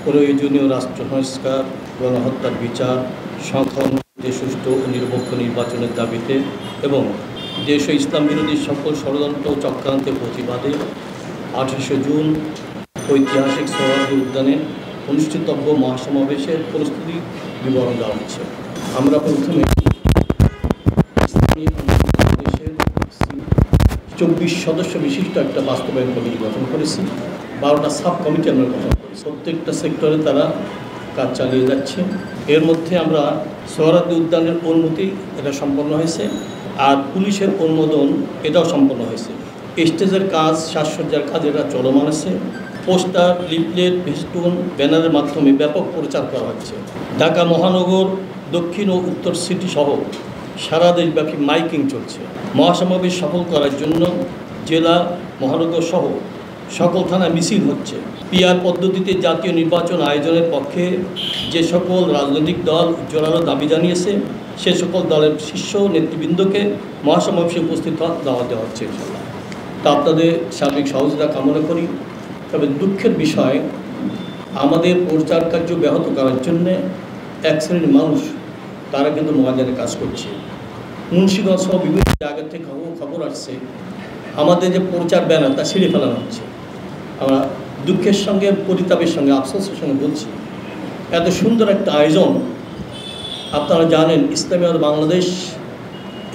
প্রয়োজনীয় রাষ্ট্র সংস্কার, গণহত্যার বিচার, সংখ্যালঘুদের সুষ্ঠু ও নিরপেক্ষ নির্বাচনের দাবিতে এবং দেশ ও ইসলাম বিরোধী সকল ষড়যন্ত্র ও চক্রান্তের প্রতিবাদে 28শে জুন ঐতিহাসিক সোহরাওয়ার্দী উদ্যানে অনুষ্ঠিতব্য মহাসমাবেশের প্রস্তুতি বিবরণ দেওয়া হচ্ছে। আমরা প্রথমে ইসলামী বাংলাদেশের 24 সদস্য বিশিষ্ট একটা বাস্তবায়ন কমিটি গঠন করেছি। 12টা সাব কমিটি আমরা গঠন করেছি। প্রত্যেকটা সেক্টরে তারা কাজ চালিয়ে যাচ্ছে। এর মধ্যে আমরা সোহরাওয়ার্দী উদ্যানের অনুমতি এটা সম্পন্ন হয়েছে, আর পুলিশের অনুমোদন এটাও সম্পন্ন হয়েছে। স্টেজের কাজ, সাজসজ্জার কাজ এটা চলমান আছে। পোস্টার, লিফলেট, ফেস্টুন, ব্যানারের মাধ্যমে ব্যাপক প্রচার করা হচ্ছে। ঢাকা মহানগর, দক্ষিণ ও উত্তর সিটি সহ সারা দেশব্যাপী মাইকিং চলছে। মহাসমাবেশ সফল করার জন্য জেলা, মহানগর সহ সকল থানায় মিছিল হচ্ছে। পিআর পদ্ধতিতে জাতীয় নির্বাচন আয়োজনের পক্ষে যে সকল রাজনৈতিক দল জোরালো দাবি জানিয়েছে, সে সকল দলের শীর্ষ নেতৃবৃন্দকে মহাসমাবেশে উপস্থিত হওয়ার দাওয়াত দেওয়া হচ্ছে ইনশাআল্লাহ। তা আপনাদের সার্বিক সহযোগিতা কামনা করি। তবে দুঃখের বিষয়, আমাদের প্রচার কার্য ব্যাহত করার জন্যে এক শ্রেণীর মানুষ তারা কিন্তু মহাজনে কাজ করছে। মুন্সিগঞ্জ সহ বিভিন্ন জায়গা থেকে খবর আসছে আমাদের যে প্রচার ব্যানার তা ছিঁড়ে ফেলানো হচ্ছে। আমরা দুঃখের সঙ্গে, পরিতাপের সঙ্গে, আফসোসের সঙ্গে বলছি, এত সুন্দর একটা আয়োজন। আপনারা জানেন ইসলামী বাংলাদেশ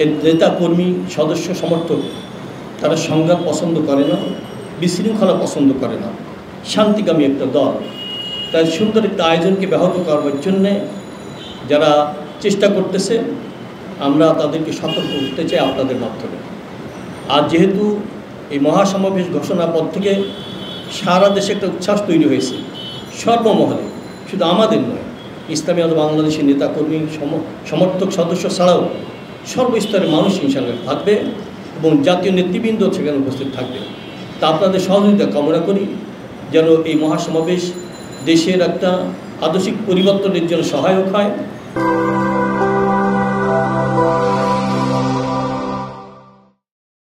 এর নেতা কর্মী, সদস্য, সমর্থক তারা সংঘাত পছন্দ করে না, বিশৃঙ্খলা পছন্দ করে না, শান্তিকামী একটা দল। তাই সুন্দর একটা আয়োজনকে ব্যাহত করবার জন্যে যারা চেষ্টা করতেছে, আমরা তাদেরকে সতর্ক করতে চাই আপনাদের মাধ্যমে। আর যেহেতু এই মহাসমাবেশ ঘোষণার পর থেকে সারা দেশে একটা উচ্ছ্বাস তৈরি হয়েছে, সর্বমহলে, শুধু আমাদের নয়, ইসলামী বাংলাদেশের নেতাকর্মী, সমর্থক, সদস্য ছাড়াও সর্বস্তরের মানুষ ইনশাআল্লাহ থাকবে এবং জাতীয় নেতৃবৃন্দ সেখানে উপস্থিত থাকবে। তা আপনাদের সহযোগিতা কামনা করি, যেন এই মহাসমাবেশ দেশের একটা আদর্শিক পরিবর্তনের জন্য সহায়ক হয়।